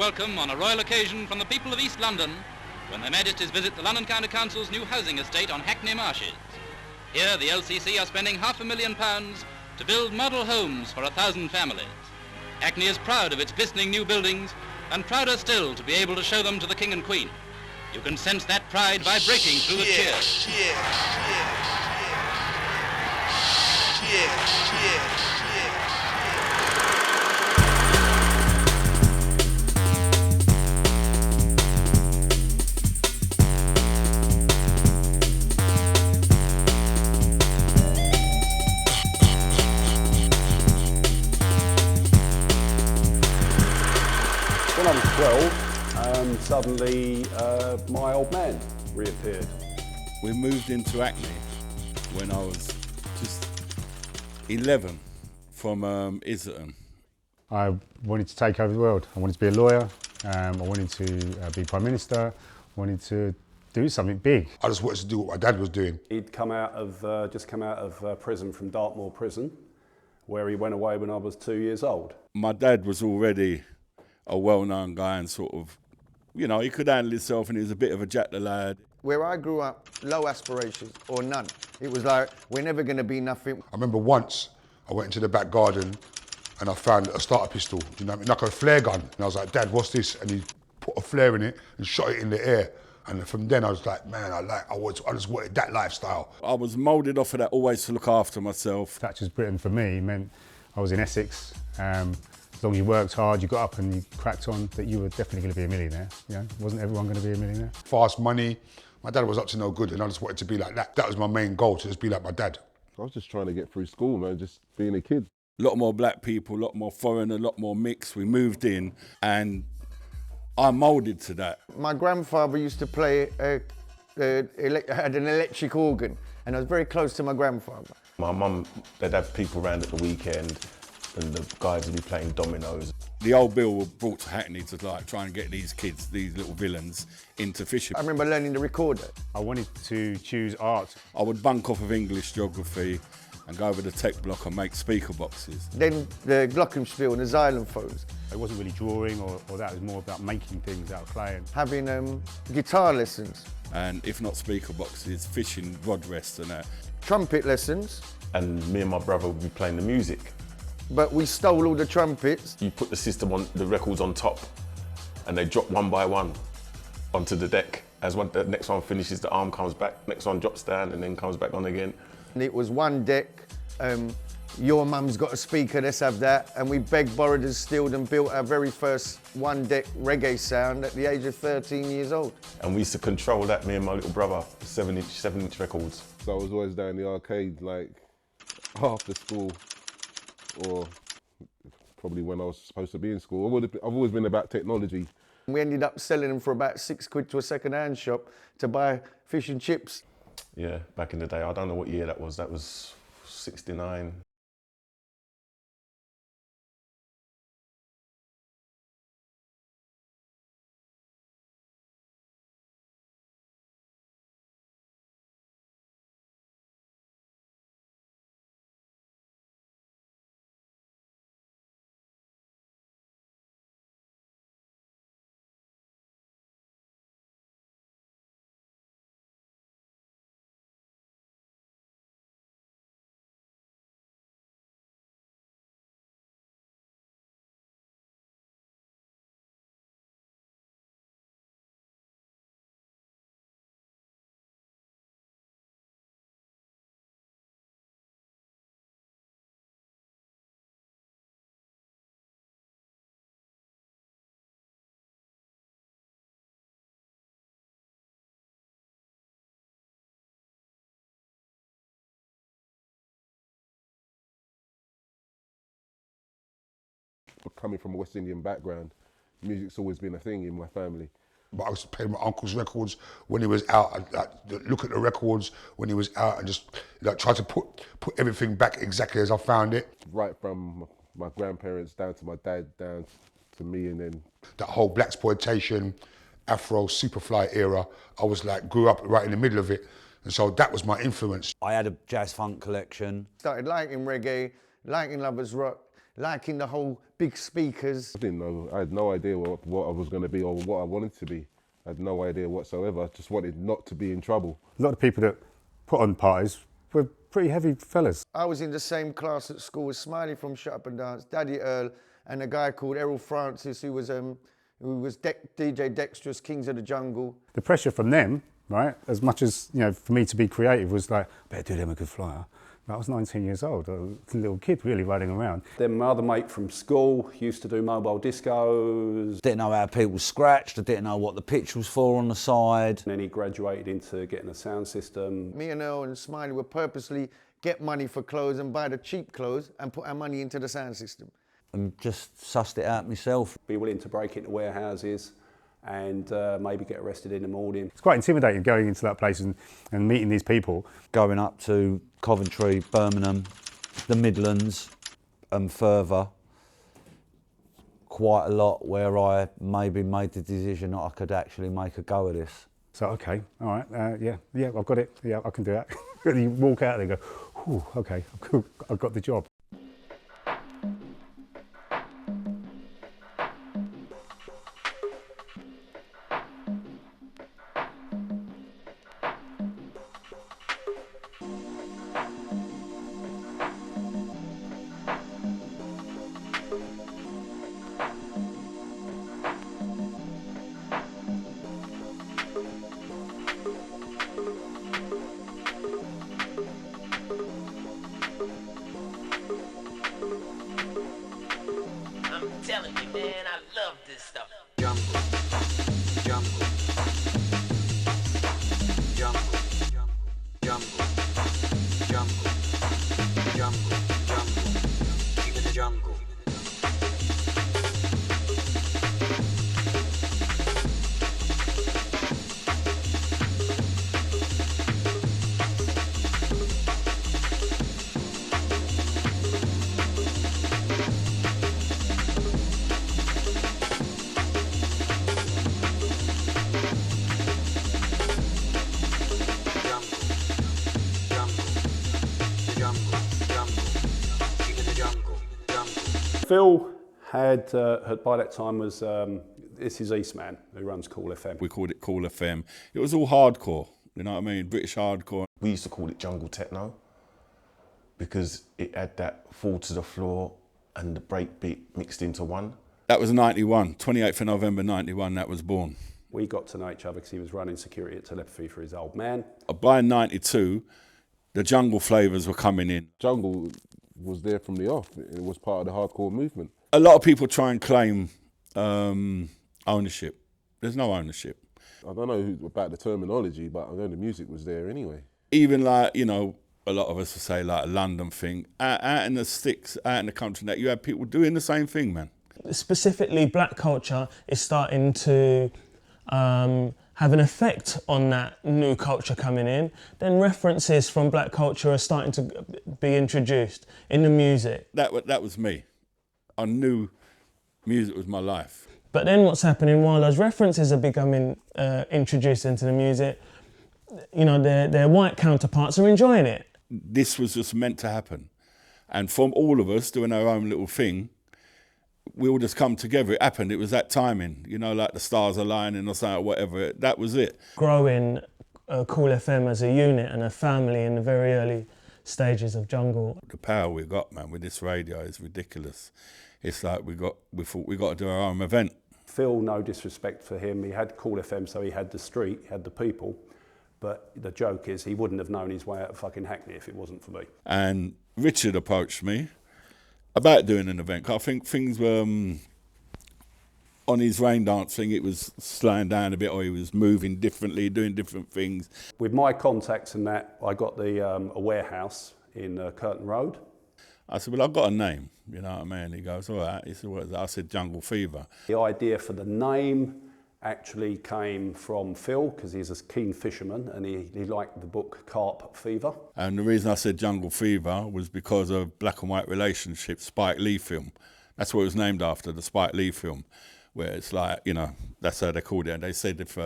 welcome on a royal occasion from the people of East London when their Majesties visit the London County Council's new housing estate on Hackney Marshes. Here the LCC are spending £500,000 to build model homes for 1,000 families. Hackney is proud of its glistening new buildings and prouder still to be able to show them to the King and Queen. You can sense that pride vibrating through the cheers. When I was 12, suddenly my old man reappeared. We moved into Hackney when I was just 11 from Islington. I wanted to take over the world. I wanted to be a lawyer. I wanted to be Prime Minister. I wanted to do something big. I just wanted to do what my dad was doing. He'd just come out of prison from Dartmoor Prison, where he went away when I was 2 years old. My dad was already a well-known guy and sort of, you know, he could handle himself and he was a bit of a jack the lad. Where I grew up, low aspirations or none. It was like, we're never going to be nothing. I remember once I went into the back garden and I found a starter pistol, do you know what I mean? Like a flare gun. And I was like, Dad, what's this? And he put a flare in it and shot it in the air. And from then I was like, man, I just wanted that lifestyle. I was moulded off of that, always to look after myself. Thatcher's Britain for me meant I was in Essex. As long as you worked hard, you got up and you cracked on, that you were definitely going to be a millionaire. You know, wasn't everyone going to be a millionaire? Fast money. My dad was up to no good and I just wanted to be like that. That was my main goal, to just be like my dad. I was just trying to get through school, man, just being a kid. A lot more black people, a lot more foreign, a lot more mixed. We moved in and I moulded to that. My grandfather used to play, had an electric organ, and I was very close to my grandfather. My mum, they'd have people around at the weekend and the guys would be playing dominoes. The old bill were brought to Hackney to like try and get these kids, these little villains, into fishing. I remember learning the recorder. I wanted to choose art. I would bunk off of English geography and go over the tech block and make speaker boxes. Then the glockenspiel and the xylophones. It wasn't really drawing or that, it was more about making things out of clay. Having guitar lessons. And if not speaker boxes, fishing rod rests and that. Trumpet lessons. And me and my brother would be playing the music. But we stole all the trumpets. You put the system on, the records on top, and they drop one by one onto the deck. As the next one finishes, the arm comes back, next one drops down and then comes back on again. And it was one deck, your mum's got a speaker, let's have that. And we begged, borrowed and stealed and built our very first one deck reggae sound at the age of 13 years old. And we used to control that, me and my little brother, 7-inch records. So I was always down the arcade, like, after school, or probably when I was supposed to be in school. I've always been about technology. We ended up selling them for about £6 to a second-hand shop to buy fish and chips. Yeah, back in the day. I don't know what year that was 69. Coming from a West Indian background, music's always been a thing in my family. But I was playing my uncle's records when he was out. I'd like, look at the records when he was out and just like try to put everything back exactly as I found it. Right from my grandparents down to my dad, down to me, and then that whole blaxploitation, Afro, Superfly era, I was like, grew up right in the middle of it. And so that was my influence. I had a jazz funk collection. Started liking reggae, liking lovers rock, liking the whole big speakers. I didn't know. I had no idea what I was going to be or what I wanted to be. I had no idea whatsoever. I just wanted not to be in trouble. A lot of people that put on parties were pretty heavy fellas. I was in the same class at school with Smiley from Shut Up and Dance, Daddy Earl, and a guy called Errol Francis who was DJ Dexterous, Kings of the Jungle. The pressure from them, right, as much as, you know, for me to be creative was like, I better do them a good flyer. I was 19 years old, I was a little kid really riding around. Then my other mate from school used to do mobile discos. Didn't know how people scratched, I didn't know what the pitch was for on the side. And then he graduated into getting a sound system. Me and Earl and Smiley would purposely get money for clothes and buy the cheap clothes and put our money into the sound system. And just sussed it out myself. Be willing to break into warehouses and maybe get arrested in the morning. It's quite intimidating going into that place and meeting these people. Going up to Coventry, Birmingham, the Midlands and further, quite a lot where I maybe made the decision that I could actually make a go of this. So, okay, all right, yeah, I've got it, yeah, I can do that. And you walk out there and go, whew, okay, I've got the job. telling you, man, I love this stuff. Jungle, jungle, jungle, jungle, jungle, jungle, jungle, keep in the jungle. Phil had by that time was, this is Eastman, who runs Cool FM. We called it Cool FM. It was all hardcore, you know what I mean? British hardcore. We used to call it jungle techno because it had that fall to the floor and the break beat mixed into one. That was 91, 28th of November 91, that was born. We got to know each other because he was running security at Telepathy for his old man. By 92, the jungle flavours were coming in. Jungle was there from the off. It was part of the hardcore movement. A lot of people try and claim ownership. There's no ownership. I don't know about the terminology, but I know the music was there anyway. Even like, you know, a lot of us would say like a London thing. Out in the sticks, out in the country, that you have people doing the same thing, man. Specifically, black culture is starting to have an effect on that new culture coming in. Then references from black culture are starting to be introduced in the music. That was me. I knew music was my life. But then what's happening while those references are becoming introduced into the music, you know, their white counterparts are enjoying it. This was just meant to happen. And from all of us doing our own little thing, we all just come together. It happened. It was that timing, you know, like the stars aligning or something, or whatever. That was it. Growing Cool FM as a unit and a family in the very early stages of jungle. The power we got, man, with this radio is ridiculous. It's like we thought we got to do our own event. Phil, no disrespect for him, he had Cool FM, so he had the street, he had the people. But the joke is he wouldn't have known his way out of fucking Hackney if it wasn't for me. And Richard approached me about doing an event. I think things were, on his rain dance thing, it was slowing down a bit, or he was moving differently, doing different things. With my contacts and that, I got a warehouse in Curtin Road. I said, well, I've got a name, you know what I mean? He goes, all right. He said, what is that? I said, Jungle Fever. The idea for the name actually came from Phil, because he's a keen fisherman and he liked the book Carp Fever. And the reason I said Jungle Fever was because of Black and White Relationship, Spike Lee film. That's what it was named after, the Spike Lee film, where it's like, you know, that's how they called it. And they said if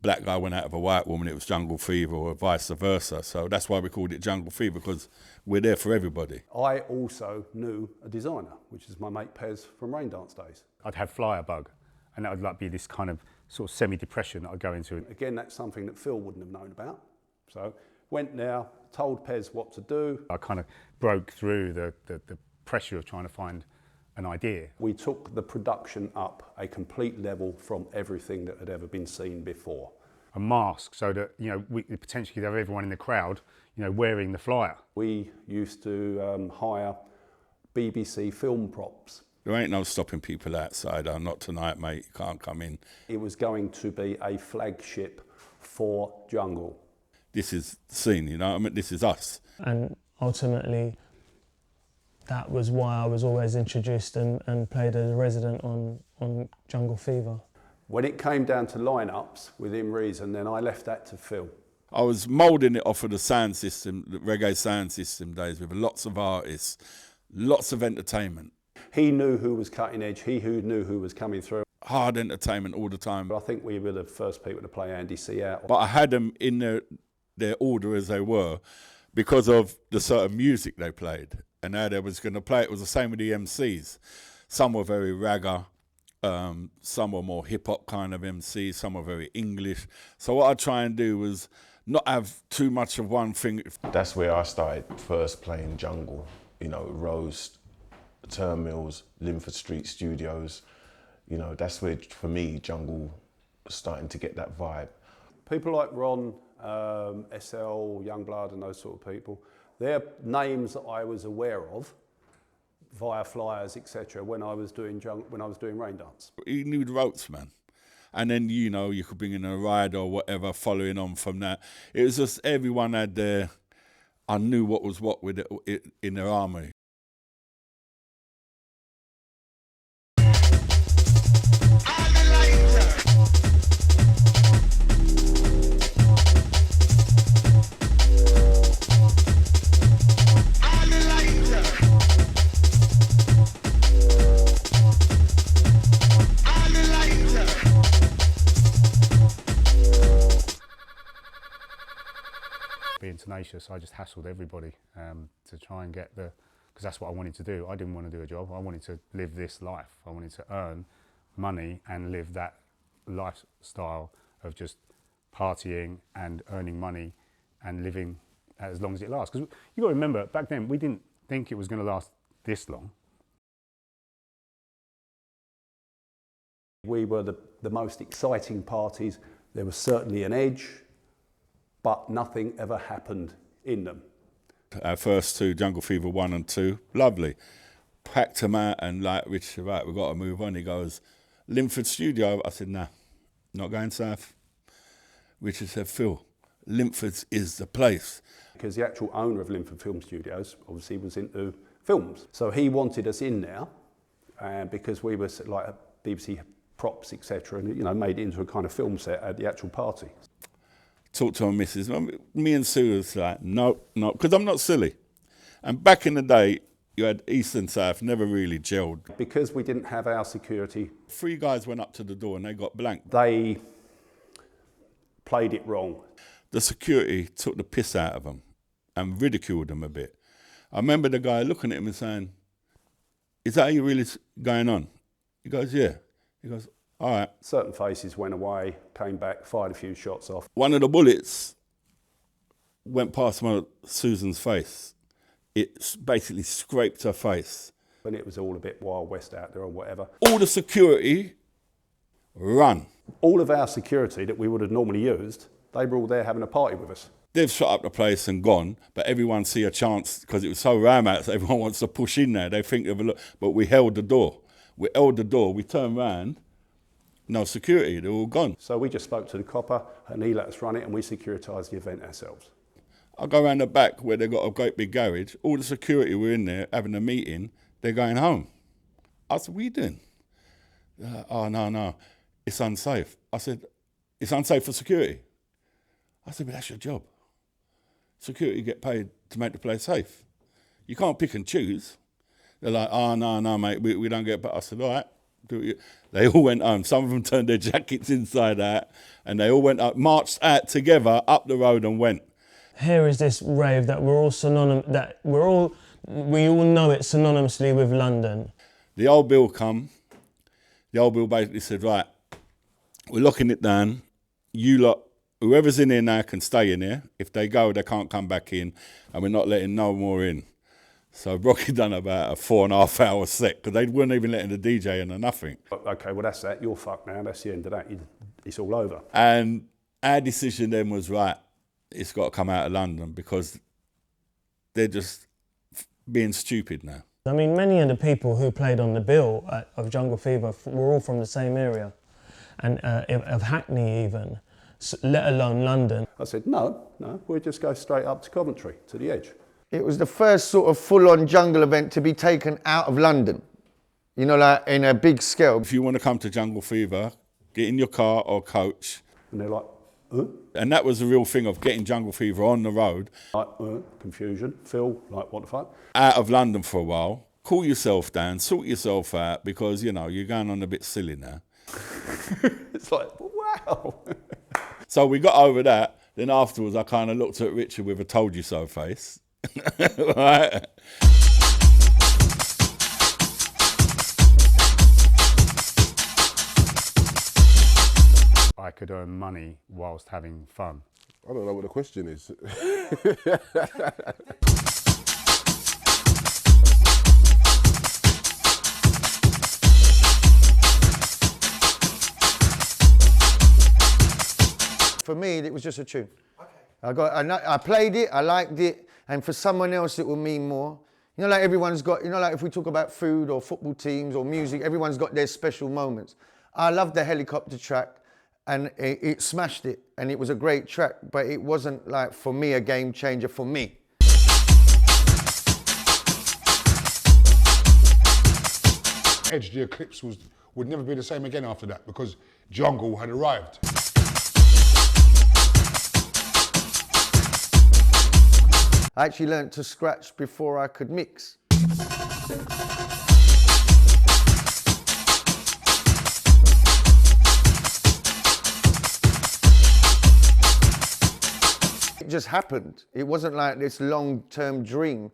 black guy went out of a white woman, it was jungle fever, or vice versa. So that's why we called it jungle fever, because we're there for everybody. I also knew a designer, which is my mate Pez from Rain Dance days. I'd have flyer bug, and that would like be this kind of sort of semi-depression that I'd go into. Again, that's something that Phil wouldn't have known about. So went there, told Pez what to do. I kind of broke through the pressure of trying to find an idea. We took the production up a complete level from everything that had ever been seen before. A mask, so that, you know, we potentially could have everyone in the crowd, you know, wearing the flyer. We used to hire BBC film props. There ain't no stopping people outside. Oh, not tonight, mate, you can't come in. It was going to be a flagship for Jungle. This is the scene, you know, I mean, this is us. And ultimately, that was why I was always introduced and played as a resident on Jungle Fever. When it came down to lineups, within reason, then I left that to Phil. I was moulding it off of the sound system, the reggae sound system days, with lots of artists, lots of entertainment. He knew who was cutting edge, knew who was coming through. Hard entertainment all the time. But I think we were the first people to play Andy C out. But I had them in their order as they were, because of the certain music they played and how they was going to play. It was the same with the MCs. Some were very ragga, some were more hip-hop kind of MCs, some were very English. So what I try and do was not have too much of one thing. That's where I started first playing jungle, you know, Rose, Turnmills, Linford Street Studios. You know, that's where, for me, jungle was starting to get that vibe. People like Ron, SL, Youngblood and those sort of people, they're names that I was aware of via flyers, etc. when I was doing Rain Dance. He knew the ropes, man. And then, you know, you could bring in a ride or whatever following on from that. It was just everyone had their, I knew what was what with it in their armory. Being tenacious, I just hassled everybody to try and get because that's what I wanted to do. I didn't want to do a job, I wanted to live this life. I wanted to earn money and live that lifestyle of just partying and earning money and living as long as it lasts. Because you got to remember, back then we didn't think it was going to last this long. We were the most exciting parties. There was certainly an edge, but nothing ever happened in them. Our first two, Jungle Fever 1 and 2, lovely. Packed them out and like, Richard, right, we've got to move on. He goes, Linford Studio. I said, nah, not going south. Richard said, Phil, Linford's is the place. Because the actual owner of Linford Film Studios obviously was into films. So he wanted us in there because we were like BBC props, etc. and, you know, made it into a kind of film set at the actual party. Talked to my missus. Me and Sue was like, no, because I'm not silly. And back in the day, you had East and South, never really gelled. Because we didn't have our security. 3 guys went up to the door and they got blanked. They played it wrong. The security took the piss out of them and ridiculed them a bit. I remember the guy looking at him and saying, is that how you really going on? He goes, yeah. He goes, all right. Certain faces went away, came back, fired a few shots off. One of the bullets went past Susan's face. It basically scraped her face. And it was all a bit Wild West out there or whatever. All the security run. All of our security that we would have normally used, they were all there having a party with us. They've shut up the place and gone, but everyone see a chance because it was so ram out, so everyone wants to push in there. They think of a look, but we held the door. We turned round. No security, they're all gone. So we just spoke to the copper and he let us run it and we securitised the event ourselves. I go around the back where they've got a great big garage. All the security were in there having a meeting. They're going home. I said, what are you doing? Oh, no, it's unsafe. I said, it's unsafe for security. I said, but that's your job. Security get paid to make the place safe. You can't pick and choose. They're like, oh, no, mate, we don't get... But I said, all right, They all went home. Some of them turned their jackets inside out, and they all went up, marched out together up the road and went. Here is this rave that we're all synonymous, we all know it synonymously with London. The old Bill come. The old Bill basically said, right, we're locking it down. You lot, whoever's in here now can stay in here. If they go, they can't come back in, and we're not letting no more in. So Rocky done about a 4.5 hour set, because they weren't even letting the DJ in or nothing. Okay, well that's that, you're fucked now, that's the end of that, it's all over. And our decision then was, right, it's got to come out of London, because they're just being stupid now. I mean, many of the people who played on the bill of Jungle Fever were all from the same area, and of Hackney even, let alone London. I said, no, we'll just go straight up to Coventry, to the edge. It was the first sort of full-on jungle event to be taken out of London, you know, like in a big scale. If you want to come to Jungle Fever, get in your car or coach. And they're like, huh? And that was the real thing of getting Jungle Fever on the road. Like, confusion, Phil, like, what the fuck? Out of London for a while, cool yourself down, sort yourself out, because, you know, you're going on a bit silly now. It's like, wow. So we got over that. Then afterwards, I kind of looked at Richard with a told you so face. Right? I could earn money whilst having fun. I don't know what the question is. For me, it was just a tune. Okay. I played it, I liked it, and for someone else it will mean more. You know, like everyone's got, you know, like if we talk about food or football teams or music, everyone's got their special moments. I loved the Helicopter track, and it smashed it, and it was a great track, but it wasn't, like, for me, a game changer for me. Edge, the Eclipse would never be the same again after that, because Jungle had arrived. I actually learned to scratch before I could mix. It just happened. It wasn't like this long-term dream.